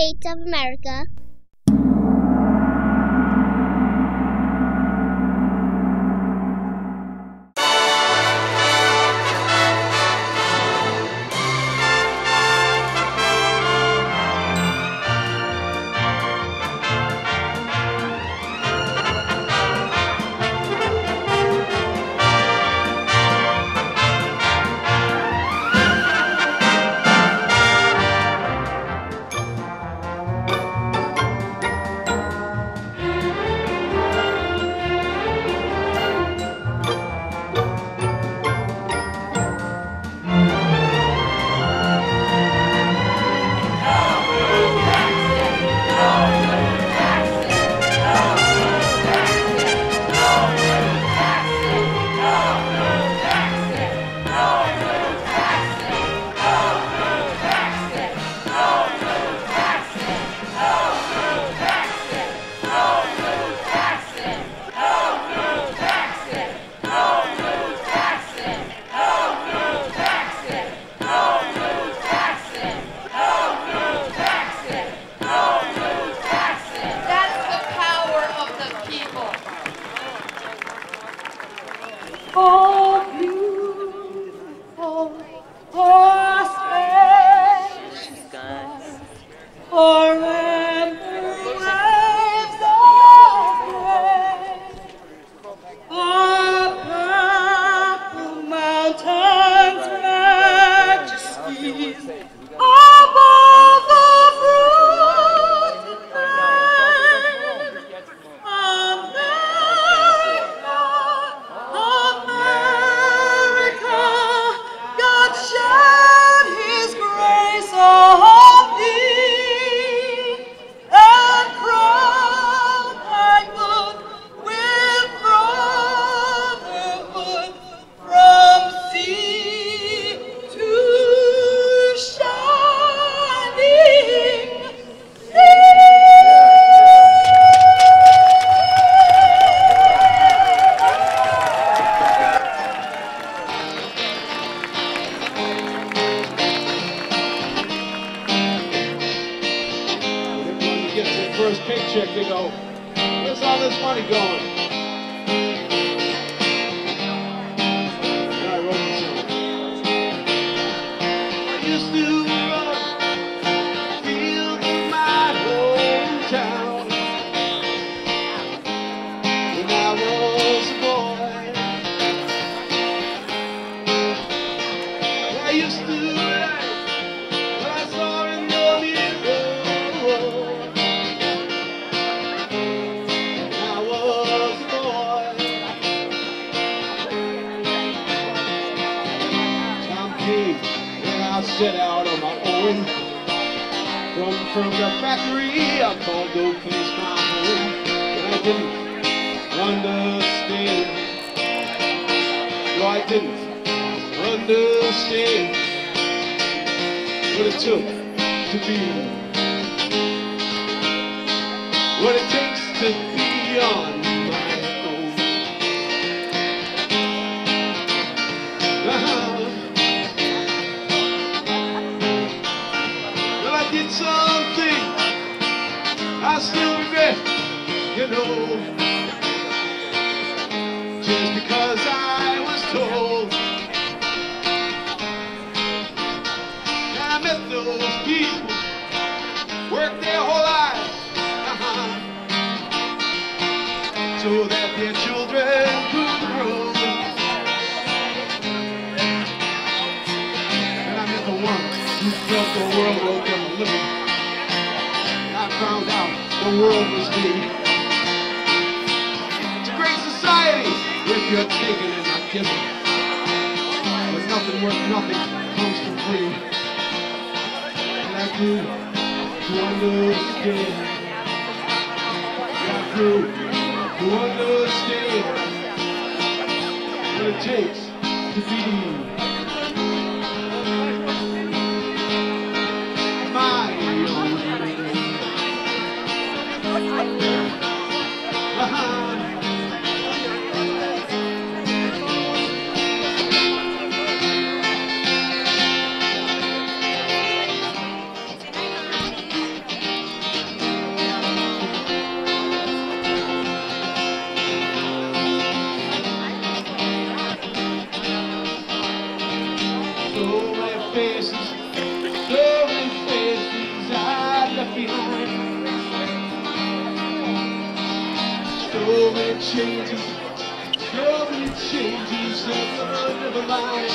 States of America. First paycheck, they go, where's all this money going? And I wrote this song. I used to run fields in my hometown when I was a boy. I used to write what I saw in the mirror. When I set out on my own from the factory, I called the place my home. And I didn't understand. No, I didn't understand what it took to be, what it takes to be on my own. Did something I still regret, you know, just because I was told. I met those people, worked their whole lives, so that their children could grow. And I met the one who felt the world open. I found out the world was me. It's a great society if you're taking and not giving. But nothing worth nothing comes for free. And I grew to understand. I grew to understand what it takes to be my own. So many faces I left behind. So many changes never mind.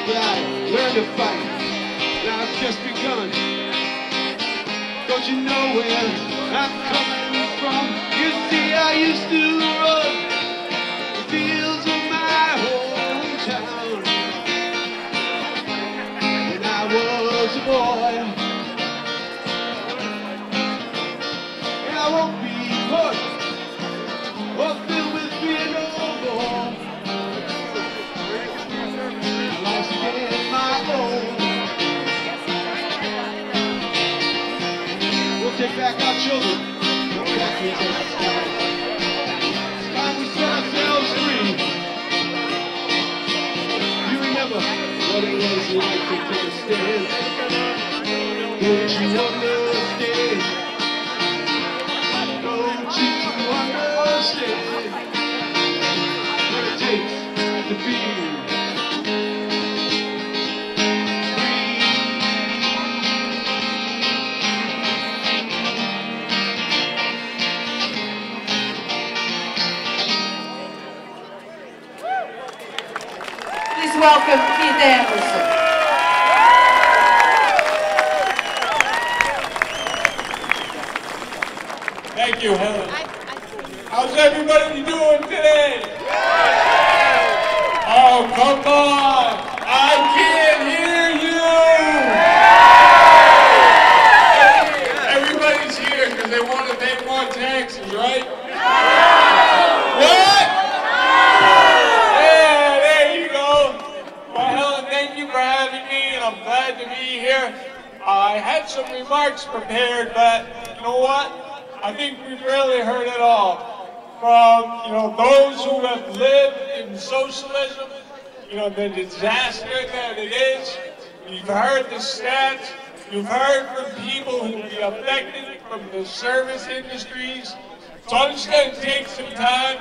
But I learned to fight, now I've just begun. Don't you know where I'm coming from? You see, I used to run the fields of my hometown when I was a boy. And I won't be pushed or filled with fear no more. Life's again my own. We'll take back our children. We'll back kids in the sky. It's time we set ourselves free. You remember what it was like to take a stand? Don't you understand? Don't you understand what it takes to be free? Please welcome Keith Anderson. Thank you, Helen. How's everybody doing today? Oh, come on! I can't hear you! Everybody's here because they want to pay more taxes, right? What? Yeah, there you go. Well, Helen, thank you for having me, and I'm glad to be here. I had some remarks prepared, but you know what? I think we've really heard it all. From, those who have lived in socialism, the disaster that it is. You've heard the stats. You've heard from people who will be affected from the service industries. So I'm just going to take some time,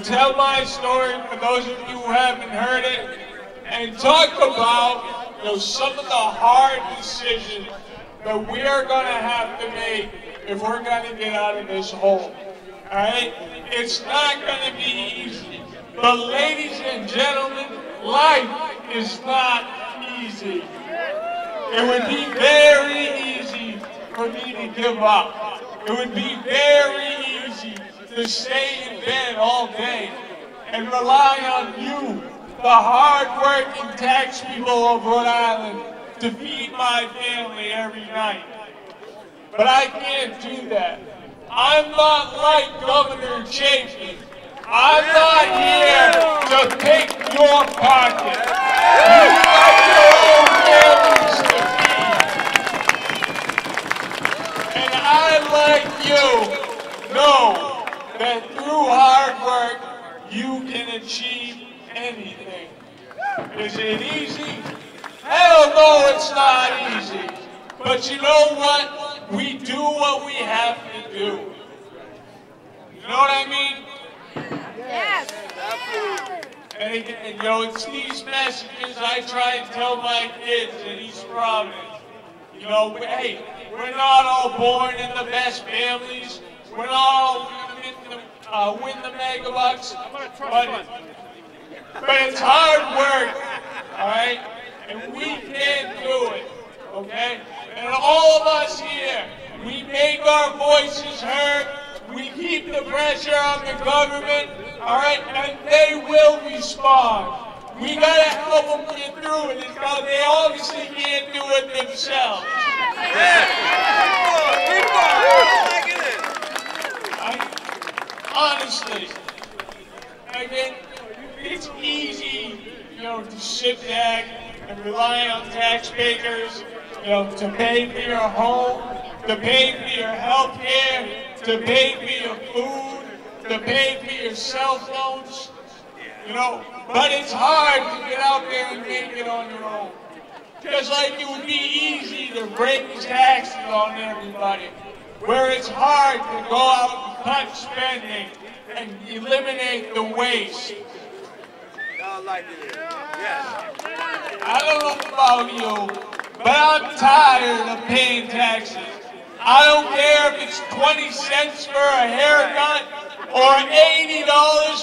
tell my story for those of you who haven't heard it, and talk about, some of the hard decisions that we are going to have to make if we're going to get out of this hole. All right? It's not going to be easy. But ladies and gentlemen, life is not easy. It would be very easy for me to give up. It would be very easy to stay in bed all day and rely on you, the hard-working tax people of Rhode Island, to feed my family every night. But I can't do that. I'm not like Governor Chafee. I'm not here to pick your pocket. You've got your own families to feed. And I, like you, know that through hard work, you can achieve anything. Is it easy? Hell no, it's not easy. But you know what? We do what we have to do. You know what I mean? Yes. And again, it's these messages I try and tell my kids in East Providence. Hey, we're not all born in the best families. We're not all win the mega bucks. But it's hard work, all right? And we can do it, okay? And all of us here, we make our voices heard. We keep the pressure on the government, all right? And they will respond. We gotta help them get through it. They obviously can't do it themselves. Honestly, again, it's easy, to sit back and rely on taxpayers, to pay for your home, to pay for your health care, to pay for your food, to pay for your cell phones, but it's hard to get out there and make it on your own. Just like it would be easy to break taxes on everybody, where it's hard to go out and cut spending and eliminate the waste. I don't know about you, but I'm tired of paying taxes. I don't care if it's 20 cents for a haircut or $80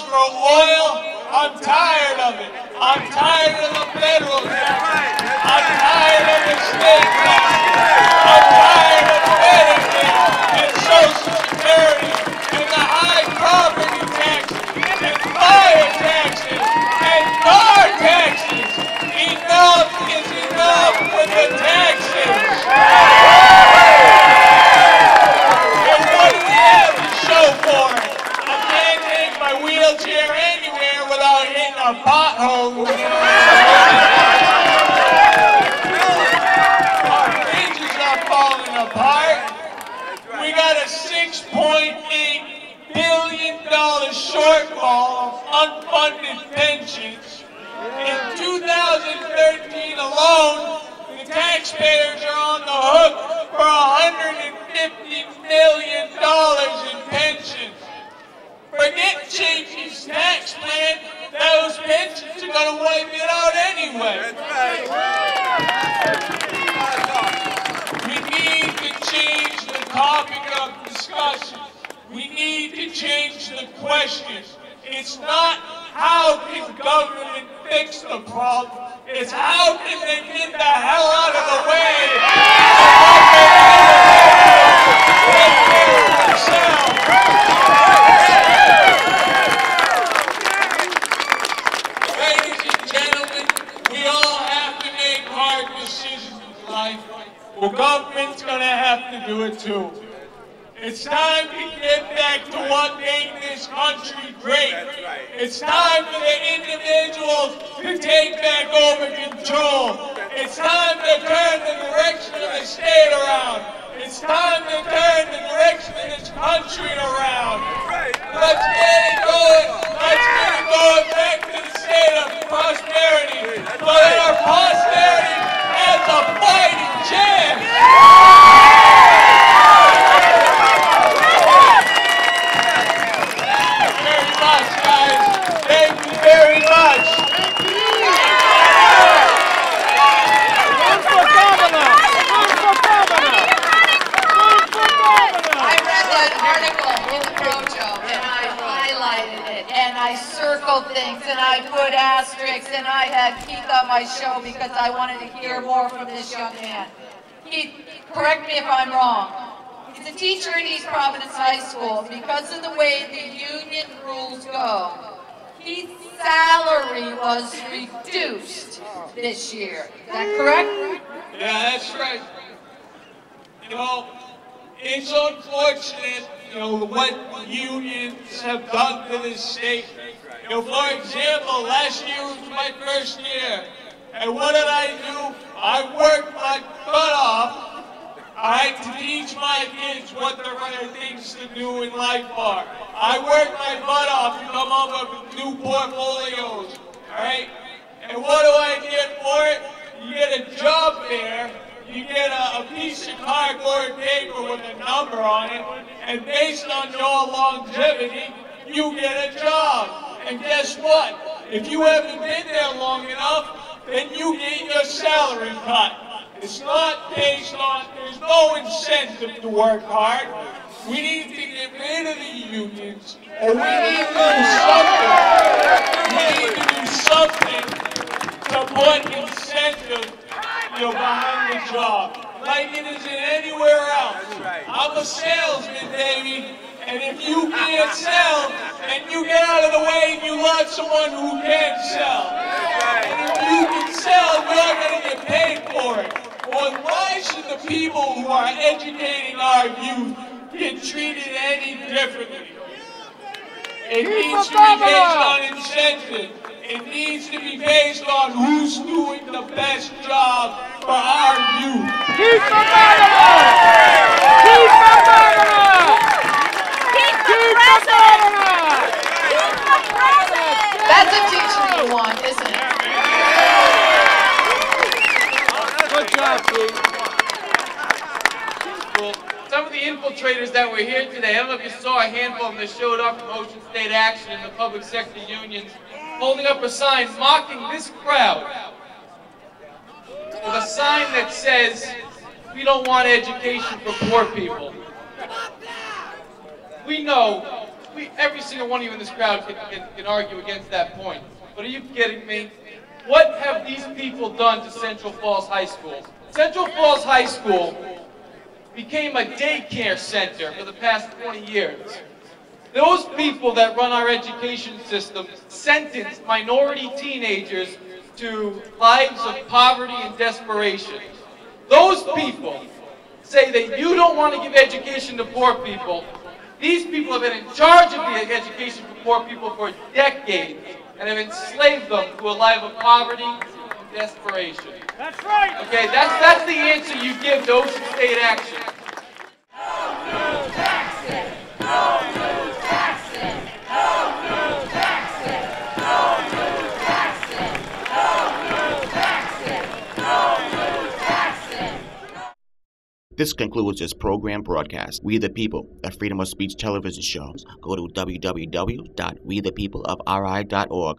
for oil. I'm tired of it. I'm tired of the federal taxes. I'm tired of the state taxes. I'm tired of Medicare and Social Security and the high property taxes and fire taxes and car taxes. Enough is enough with the taxes. And what do we have to show for it? I can't take my wheelchair anywhere without hitting a pothole. Our bridges are falling apart. We got a $6.8 billion shortfall of unfunded pensions. In 2013 alone, the taxpayers are on the hook for $150 million in pensions. Forget Chafee's tax plan, those pensions are going to wipe it out anyway. We need to change the topic of discussion. We need to change the questions. It's not how can government fix the problem, it's how can they get the hell out of the way take care of themselves. Ladies and gentlemen, we all have to make hard decisions in life. Well, government's going to have to do it too. It's time to get back to what made this country great. It's time for the individuals to take back over control. It's time to turn the direction of the state around. It's time to turn the direction of this country around. Let's get it going. Let's get it going back to the state of prosperity so that our posterity has a fighting chance. Very much. I read that article in the Projo and I highlighted it and I circled things and I put asterisks and I had Keith on my show because I wanted to hear more from this young man. Keith, correct me if I'm wrong. He's a teacher at East Providence High School. Because of the way the union rules go, his salary was reduced this year. Is that correct? Yeah, that's right. You know, it's unfortunate, you know, what unions have done to this state. You know, for example, last year was my first year. And what did I do? I worked my butt off. I had to teach my kids what the right things to do in life are. I worked my butt off to come up with new portfolios, all right? And what do I get for it? You get a job fair, you get a piece of cardboard paper with a number on it, and based on your longevity, you get a job. And guess what? If you haven't been there long enough, then you get your salary cut. It's not based on, there's no incentive to work hard. We need to get rid of the unions, or we need to do something. We need to do something to put incentive, you know, behind the job, like it isn't anywhere else. I'm a salesman, baby, and if you can't sell, and you get out of the way and you let someone who can't sell, and if you can sell, you're going to get paid for it. Well, why should the people who are educating our youth get treated any differently? It needs to be based on incentive. It needs to be based on who's doing the best job for our youth. Keep the governor! Keep the governor! Keep the governor! Keep the president! That's a teacher you want, isn't it? Good job, Keith. Well, some of the infiltrators that were here today, I don't know if you saw a handful of them that showed up from Ocean State Action and the public sector unions. holding up a sign mocking this crowd with a sign that says, "We don't want education for poor people." We know, every single one of you in this crowd can argue against that point. But are you kidding me? What have these people done to Central Falls High School? Central Falls High School became a daycare center for the past 20 years. Those people that run our education system sentence minority teenagers to lives of poverty and desperation. Those people say that you don't want to give education to poor people. These people have been in charge of the education for poor people for decades and have enslaved them to a life of poverty and desperation. That's right. Okay, that's the answer you give to Ocean State Action. This concludes this program broadcast. We the People, a freedom of speech television show. Go to www.wethepeopleofri.org.